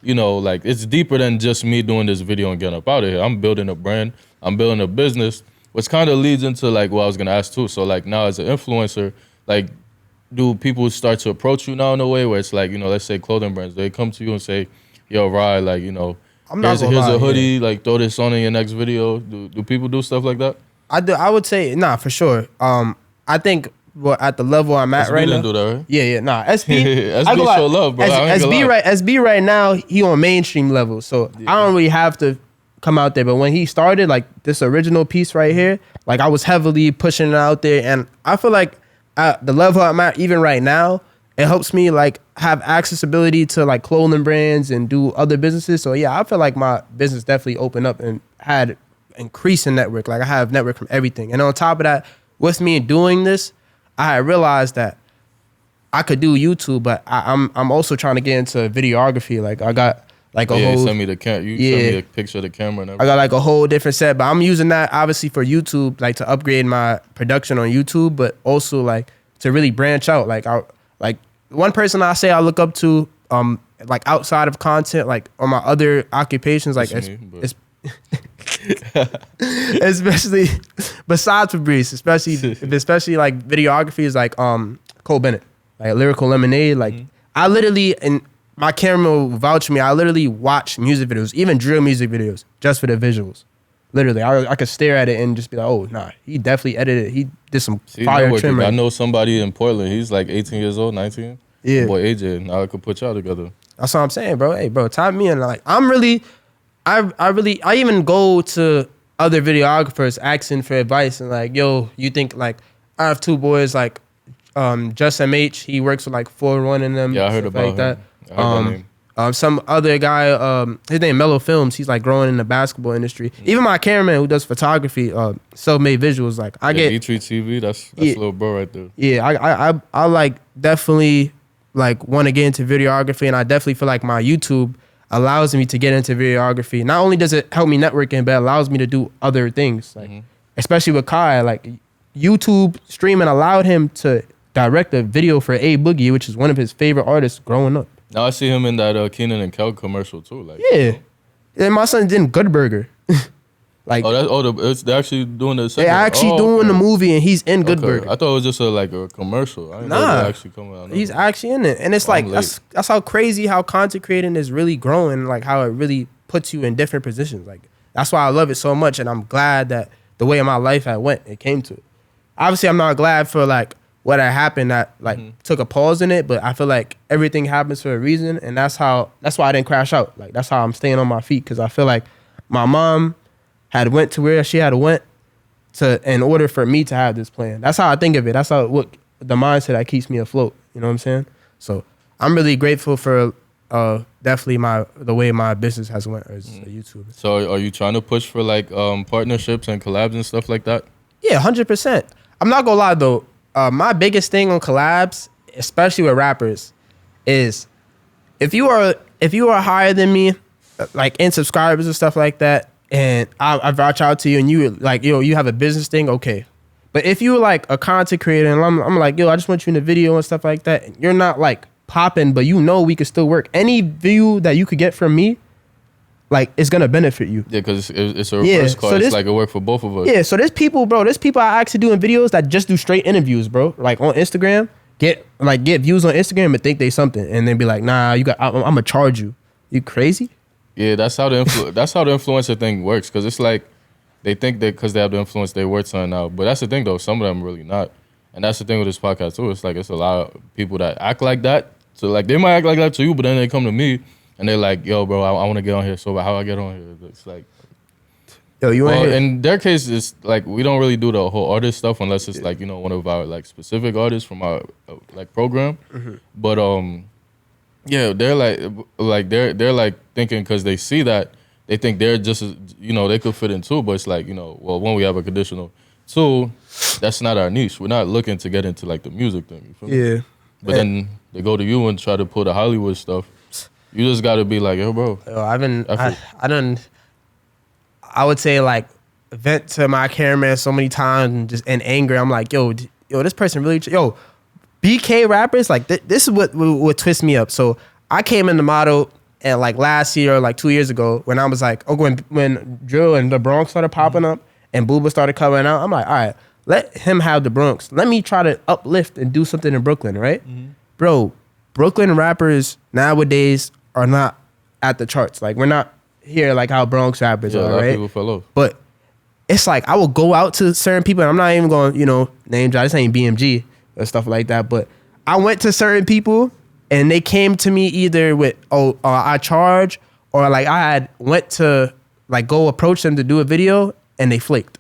S1: you know, like it's deeper than just me doing this video and getting up out of here. I'm building a brand, I'm building a business, which kind of leads into like what I was gonna ask too. So like now as an influencer, like do people start to approach you now in a way where it's like, you know, let's say clothing brands, they come to you and say, yo, Rye, like, you know, here's a hoodie, like throw this on in your next video. Do people do stuff like that?
S2: I would say, nah, for sure. I think at the level I'm at right now. SB didn't do that, right? Yeah, nah. SB show love, bro. SB right now, he on mainstream level. So I don't really have to come out there. But when he started, like this original piece right here, like I was heavily pushing it out there. And I feel like at the level I'm at even right now, it helps me like have accessibility to like clothing brands and do other businesses. So yeah, I feel like my business definitely opened up and had increasing network. Like I have network from everything. And on top of that, with me doing this, I realized that I could do YouTube, but I'm also trying to get into videography. Like I got like a whole.
S1: Send me the send me a picture of the camera and everything.
S2: I got like a whole different set, but I'm using that obviously for YouTube, like to upgrade my production on YouTube, but also like to really branch out. Like one person I say I look up to, like outside of content, like on my other occupations, like it's especially besides Fabrice, especially like videography is like Cole Bennett, like Lyrical Lemonade. Like I literally, and my camera will vouch for me, I literally watch music videos, even drill music videos, just for the visuals. Literally, I could stare at it and just be like, oh nah, he definitely edited it. He did some fire trim.
S1: I know somebody in Portland, he's like 18 years old, 19. Yeah. Boy AJ, now I could put y'all together.
S2: That's what I'm saying, bro. Hey, bro, tap me in. Like, I even go to other videographers asking for advice and like, yo, you think like, I have 2 boys like, Just MH, he works with like 4-1 in them.
S1: Yeah, I heard about
S2: like
S1: him.
S2: that.
S1: I heard that name.
S2: Some other guy, his name Mellow Films. He's like growing in the basketball industry. Even my cameraman who does photography, self-made visuals. Like I get
S1: E3 TV. That's little bro right there.
S2: Yeah, I like definitely like want to get into videography, and I definitely feel like my YouTube allows me to get into videography. Not only does it help me networking, but it allows me to do other things. Like especially with Kai, like YouTube streaming allowed him to direct a video for A Boogie, which is one of his favorite artists growing up.
S1: Now I see him in that Keenan and Kel commercial too. Like
S2: and my son's in Good Burger. Like
S1: they're actually doing the.
S2: They're actually doing the movie, and he's in Good Burger.
S1: I thought it was just a commercial. I didn't know they actually coming out.
S2: He's actually in it, and it's like that's how crazy how content creating is really growing. Like how it really puts you in different positions. Like that's why I love it so much, and I'm glad that the way my life had went, it came to it. Obviously, I'm not glad for like what had happened that like took a pause in it, but I feel like everything happens for a reason, and that's why I didn't crash out. Like that's how I'm staying on my feet, because I feel like my mom had went to where she had went to in order for me to have this plan. That's how I think of it. That's how the mindset that keeps me afloat. You know what I'm saying? So I'm really grateful for definitely the way my business has went as a YouTuber.
S1: So are you trying to push for like partnerships and collabs and stuff like that?
S2: Yeah, 100%. I'm not gonna lie though. My biggest thing on collabs, especially with rappers, is if you are higher than me, like in subscribers and stuff like that, and I vouch out to you, and you like you have a business thing, okay. But if you were like a content creator, and I'm like, yo, I just want you in the video and stuff like that, and you're not like popping, but we could still work. Any view that you could get from me, like it's gonna benefit you.
S1: Yeah, because it's a reverse card. So it's like it worked for both of us.
S2: Yeah, so there's people I actually doing videos that just do straight interviews, bro. Like on Instagram, get views on Instagram and think they something, and then be like, nah, I'm gonna charge you. You crazy?
S1: Yeah, that's how the influencer thing works. Because it's like they think that because they have the influence, they worth something out. But that's the thing though. Some of them really not, and that's the thing with this podcast too. It's like it's a lot of people that act like that. So like they might act like that to you, but then they come to me. And they're like, yo, bro, I want to get on here. So how I get on here? It's like,
S2: yo, you ain't here.
S1: In their case, it's like we don't really do the whole artist stuff unless it's like one of our like specific artists from our like program. But yeah, they're like they're like thinking because they see that they think they're just they could fit in too. But it's like well, one, we have a conditional. Two, that's not our niche. We're not looking to get into like the music thing. You feel me?
S2: Yeah.
S1: But then they go to you and try to pull the Hollywood stuff. You just gotta be like, yo, bro.
S2: I would say like vent to my cameraman so many times and just in anger. I'm like, yo, this person really, BK rappers, like this is what twist me up. So I came in the model and like last year or like 2 years ago when I was like, when Drill and the Bronx started popping up and Booba started coming out, I'm like, all right, let him have the Bronx. Let me try to uplift and do something in Brooklyn, right? Bro, Brooklyn rappers nowadays are not at the charts. Like we're not here like how Bronx rappers are, right?
S1: People fell off.
S2: But it's like I will go out to certain people, and I'm not even going, name drop. This ain't BMG or stuff like that. But I went to certain people, and they came to me either with, I charge, or like I had went to like go approach them to do a video, and they flaked.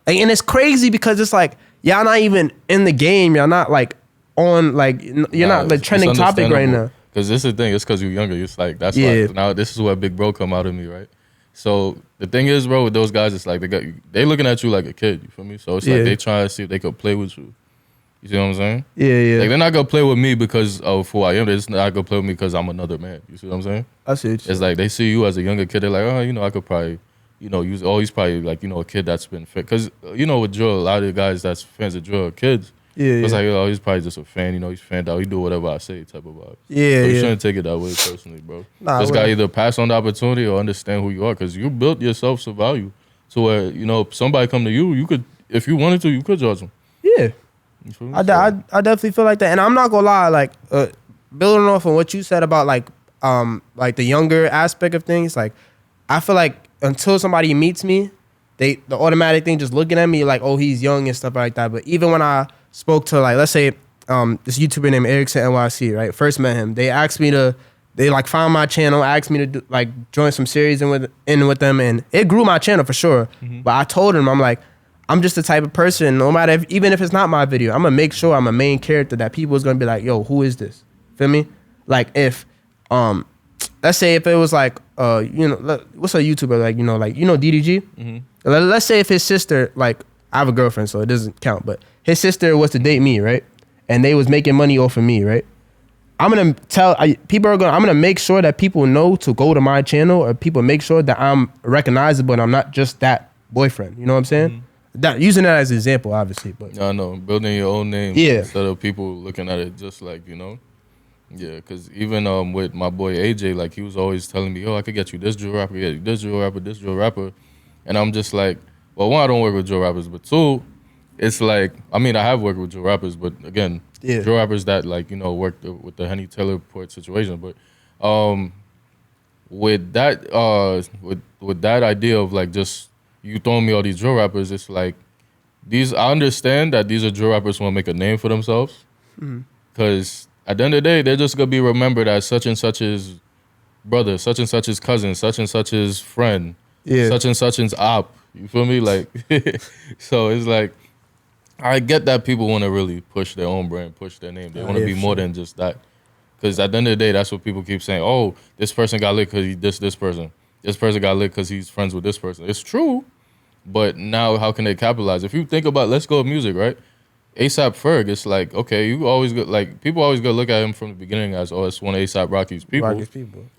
S2: Like, and it's crazy because it's like y'all not even in the game. Y'all not like on like you're not the trending topic right now.
S1: Because this is the thing, it's because you're younger. It's like, that's why. Now, this is where big bro come out of me, right? So, the thing is, bro, with those guys, it's like, they looking at you like a kid, you feel me? So, it's like they trying to see if they could play with you. You see what I'm saying?
S2: Yeah.
S1: Like, they're not going to play with me because of who I am. They're just not going to play with me because I'm another man. You see what I'm saying?
S2: I see what
S1: it's like, they see you as a younger kid. They're like, I could probably, use, he's probably like, a kid that's been fit. Because, with Drill, a lot of the guys that's fans of Drill are kids. It's like, he's probably just a fan, he's fanned out. He do whatever I say type of vibe. So you shouldn't take it that way personally, bro. This guy either pass on the opportunity or understand who you are, because you built yourself some value. So where, somebody come to you, you could, if you wanted to, you could judge them.
S2: Yeah. I definitely feel like that. And I'm not gonna lie, like, building off on what you said about like the younger aspect of things, like, I feel like until somebody meets me, the automatic thing just looking at me like, oh, he's young and stuff like that. But even when I spoke to, like, let's say this YouTuber named Erickson NYC, right? First met him. They asked me to they like found my channel, asked me to do, like join some series in with them, and it grew my channel for sure. But I told them, I'm like, I'm just the type of person, no matter even if it's not my video, I'm gonna make sure I'm a main character that people is gonna be like, yo, who is this? Feel me? Like if let's say if it was like what's a YouTuber like DDG? Let's say if his sister, like, I have a girlfriend, so it doesn't count, but his sister was to date me, right? And they was making money off of me, right? I'm gonna I'm gonna make sure that people know to go to my channel, or people make sure that I'm recognizable and I'm not just that boyfriend. You know what I'm saying? That, using that as an example, obviously, but
S1: I know, building your own name instead of people looking at it just like, Yeah, because even with my boy AJ, like, he was always telling me, I could get you this drill rapper, get you this drill rapper, this drill rapper. And I'm just like, well, one, I don't work with drill rappers, but two, it's like, I mean, I have worked with drill rappers, but again, drill rappers that, like, worked with the Henny Taylor Port situation. But with that with that idea of, like, just you throwing me all these drill rappers, it's like, I understand that these are drill rappers who want to make a name for themselves. Because at the end of the day, they're just going to be remembered as such and such's brother, such and such's cousin, such and such's friend, such and such's op. You feel me? Like, so it's like, I get that people want to really push their own brand, push their name. They want to be more than just that. Because at the end of the day, that's what people keep saying. Oh, this person got lit because he this person. This person got lit because he's friends with this person. It's true, but now how can they capitalize? If you think about, let's go with music, right? A$AP Ferg, it's like, okay, you always go, like, people always go look at him from the beginning as, it's one of A$AP Rocky's people.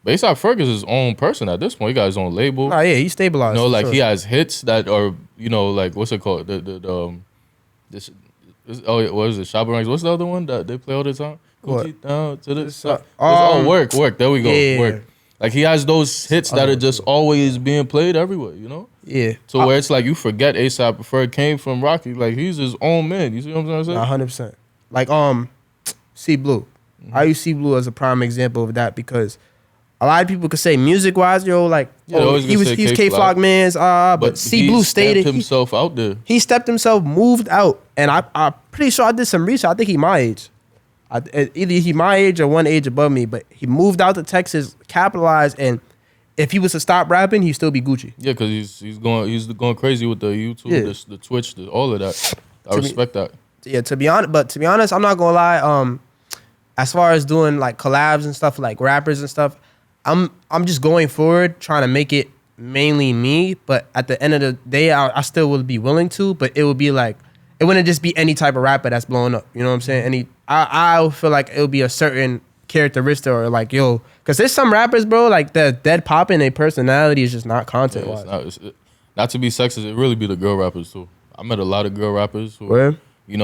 S1: But A$AP Ferg is his own person at this point. He got his own label.
S2: Oh yeah, he's stabilized.
S1: Like, he has hits that are, like, what's it called? What is it? Shabba Ranks. What's the other one that they play all the time?
S2: What?
S1: Down to the Work. There we go. Work. Like, he has those hits that are just always being played everywhere,
S2: Yeah.
S1: So where it's like, you forget A$AP Ferg came from Rocky. Like, he's his own man. You see what I'm saying?
S2: 100%. Like, C Blue. I use C Blue as a prime example of that, because a lot of people could say music-wise, like, he was K-Flock man's, but C Blue stated
S1: himself out there.
S2: He stepped himself, moved out, and I'm pretty sure I did some research. I think he my age. Either he my age or one age above me, but he moved out to Texas, capitalized, and if he was to stop rapping, he'd still be Gucci.
S1: Yeah, because he's going crazy with the YouTube, the Twitch, all of that. I respect that.
S2: Yeah, to be honest, I'm not gonna lie. As far as doing like collabs and stuff, like rappers and stuff, I'm just going forward trying to make it mainly me. But at the end of the day, I still would be willing to. But it would be like, it wouldn't just be any type of rapper that's blowing up. You know what I'm saying? I feel like it would be a certain characteristic, or like, because there's some rappers, bro, like the dead popping, their personality is just not content wise.
S1: Not to be sexist, it really be the girl rappers too. I met a lot of girl rappers who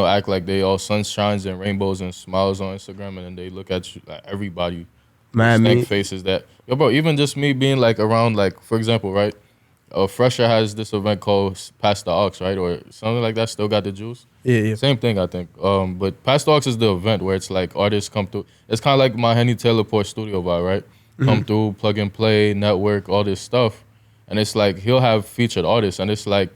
S1: act like they all sunshines and rainbows and smiles on Instagram, and then they look at you, like, everybody, stank faces that, bro, even just me being like around, like, for example, right, Fresher has this event called Pass the Aux, right, or something like that. Still got the juice.
S2: Yeah.
S1: Same thing, I think. But Pass the Aux is the event where it's like artists come through. It's kind of like my Henny Taylor Port studio vibe, right? Come through, plug and play, network, all this stuff, and it's like he'll have featured artists, and it's like,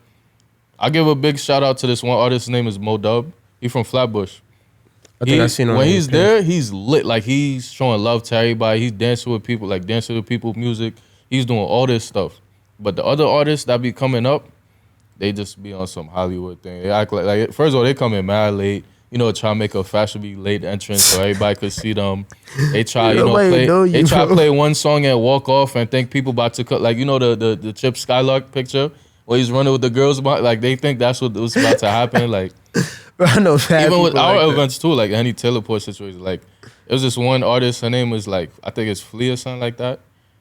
S1: I give a big shout out to this one artist. His name is Mo Dub. He's from Flatbush.
S2: I think I've seen him.
S1: When he's there, he's lit. Like, he's showing love to everybody. He's dancing with people, like dancing with people, music. He's doing all this stuff. But the other artists that be coming up, they just be on some Hollywood thing. They act like first of all, they come in mad late. Try to make a fashionably late entrance so everybody could see them. They try, play one song and walk off and think people about to cut. Like, the Chip Skylark picture where he's running with the girls. Like, they think that's what was about to happen. Like,
S2: I know
S1: even with our events too, like any teleport situation. Like, it was this one artist. Her name was like, I think it's Flea or something like that.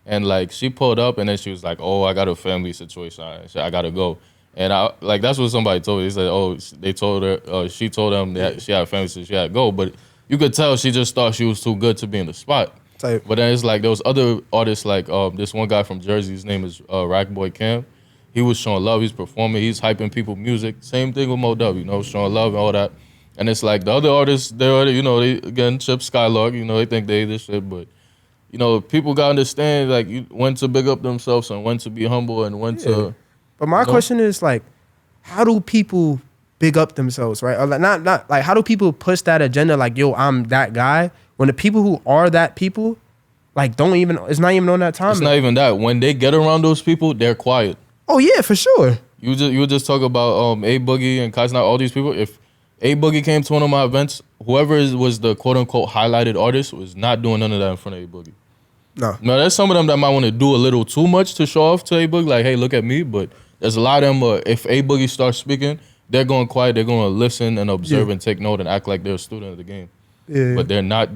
S1: And like, she pulled up and then she was like, "Oh, I got a family situation. I gotta go." And that's what somebody told me. They said, "Oh, they told her. She told them that she had a family, so she had to go." But you could tell she just thought she was too good to be in the spot. But then it's like there was other artists, like this one guy from Jersey. His name is Rack Boy Cam. He was showing love. He's performing. He's hyping people music. Same thing with Mo Dub, showing love and all that. And it's like the other artists, they again, Chip Skylark, they think they this shit, but people gotta understand, like, when to big up themselves and when to be humble and when to.
S2: But my question is, like, how do people big up themselves, right? Or like, not like, how do people push that agenda, like, yo, I'm that guy, when the people who are that people, like it's not even on that time.
S1: It's not even that. When they get around those people, they're quiet.
S2: Oh yeah, for sure.
S1: You just talk about A Boogie and Kaisna, all these people. If A Boogie came to one of my events, whoever was the quote unquote highlighted artist was not doing none of that in front of A Boogie. No. Now there's some of them that might want to do a little too much to show off to A Boogie, like, hey, look at me. But there's a lot of them. If A Boogie starts speaking, they're going quiet. They're going to listen and observe and take note and act like they're a student of the game. Yeah. But they're not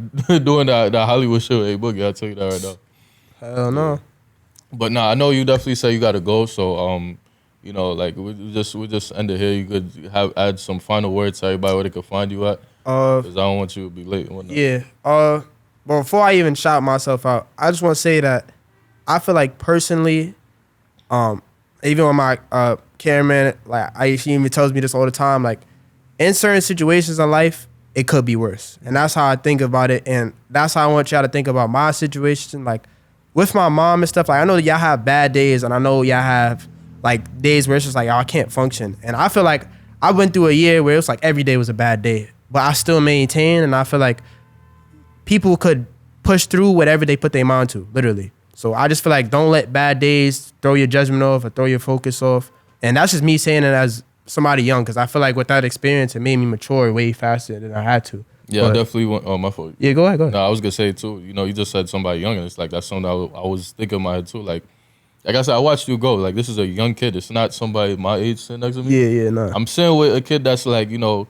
S1: doing that Hollywood shit with A Boogie. I'll tell you that right now.
S2: Hell no.
S1: But nah, I know you definitely say you got to go. So you know, like we just end it here. You could add some final words to everybody where they could find you at. Because I don't want you to be late and whatnot.
S2: Yeah. But before I even shout myself out, I just want to say that I feel like personally, even with my cameraman, like she even tells me this all the time, like in certain situations in life, it could be worse. And that's how I think about it. And that's how I want y'all to think about my situation. Like with my mom and stuff, like I know that y'all have bad days and I know y'all have like days where it's just like, oh, I can't function. And I feel like I went through a year where it was like every day was a bad day, but I still maintain. And I feel like people could push through whatever they put their mind to, literally. So I just feel like don't let bad days throw your judgment off or throw your focus off. And that's just me saying it as somebody young, because I feel like with that experience, it made me mature way faster than I had to.
S1: Yeah, I definitely want. Oh, my fault.
S2: Yeah, go ahead.
S1: No, I was gonna say too. You know, you just said somebody young, and it's like that's something I was thinking in my head too. Like I said, I watched you go. Like this is a young kid. It's not somebody my age sitting next to me.
S2: Yeah, no.
S1: I'm sitting with a kid that's like, you know,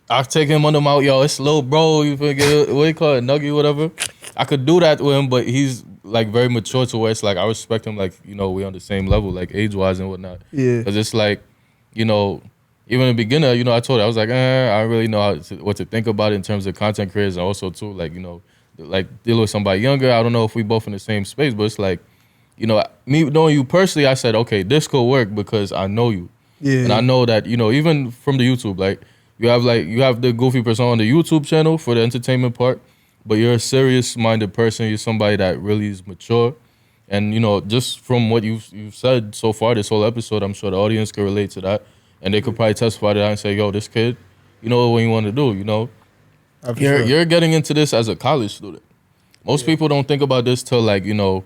S1: I take him under my, yo, it's little bro. You forget what you call it, nugget, whatever. I could do that with him, but he's like very mature to where it's like I respect him. Like, you know, we on the same level, like age wise and whatnot.
S2: Yeah.
S1: Because it's like, you know, even in the beginner, you know, I told her, I was like, I don't really know what to think about it in terms of content creators, and also too, like, you know, like dealing with somebody younger. I don't know if we both in the same space, but it's like, you know, me knowing you personally, I said, okay, this could work because I know you. Yeah. And I know that, you know, even from the YouTube, like you have the goofy person on the YouTube channel for the entertainment part, but you're a serious-minded person. You're somebody that really is mature. And, you know, just from what you've said so far, this whole episode, I'm sure the audience can relate to that. And they could probably testify to that and say, yo, this kid, you know what you want to do, you know? You're getting into this as a college student. Most people don't think about this till, like, you know,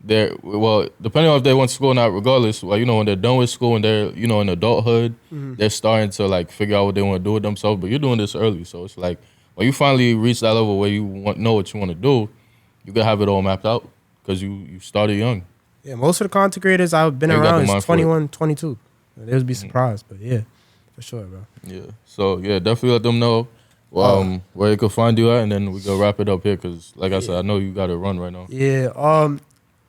S1: depending on if they went to school or not, regardless, well, you know, when they're done with school and they're, you know, in adulthood, they're starting to, like, figure out what they want to do with themselves. But you're doing this early. So it's like, when you finally reach that level where you know what you want to do, you can have it all mapped out because you started young.
S2: Yeah, most of the content creators I've been around is 21, 22. They would be surprised, but yeah, for sure, bro.
S1: Yeah, so yeah, definitely let them know where they could find you at, and then we go wrap it up here because, like I said, I know you got to run right now.
S2: Yeah. All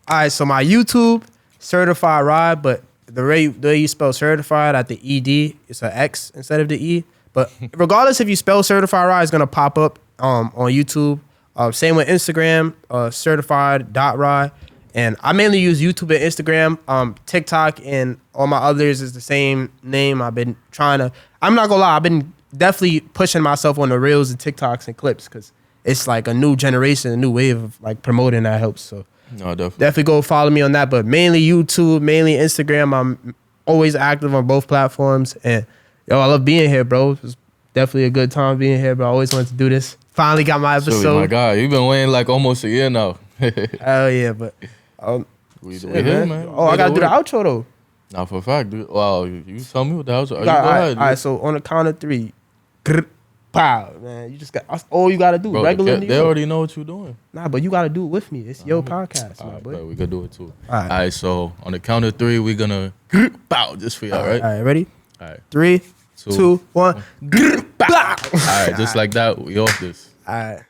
S2: right. So my YouTube, certified ride, but the way you spell certified at the ED, it's an X instead of the E. But regardless if you spell certified ride, it's gonna pop up on YouTube. Same with Instagram, certifixd.ry. And I mainly use YouTube and Instagram. TikTok and all my others is the same name. I've been I'm not gonna lie, I've been definitely pushing myself on the reels and TikToks and clips because it's like a new generation, a new wave of like promoting that helps. So
S1: no, definitely
S2: go follow me on that. But mainly YouTube, mainly Instagram. I'm always active on both platforms. And yo, I love being here, bro. It was definitely a good time being here, bro. I always wanted to do this. Finally got my episode.
S1: Really, my God, you've been waiting like almost a year now.
S2: Hell yeah, but
S1: we here, man.
S2: Oh, I gotta do the outro though.
S1: Nah, for a fact, dude. Wow, you tell me what the outro. Go ahead.
S2: All right, so on the count of 3, pow, man. You just got that's all you gotta do.
S1: Bro, they already know what you're doing.
S2: Nah, but you gotta do it with me. It's your podcast, my boy.
S1: Bro, we could do it too. All right, so on the count of 3, we're gonna pow just for y'all, right?
S2: All right, ready?
S1: All right,
S2: 3, 2, 1.
S1: All right, just like that, we off this.
S2: All right.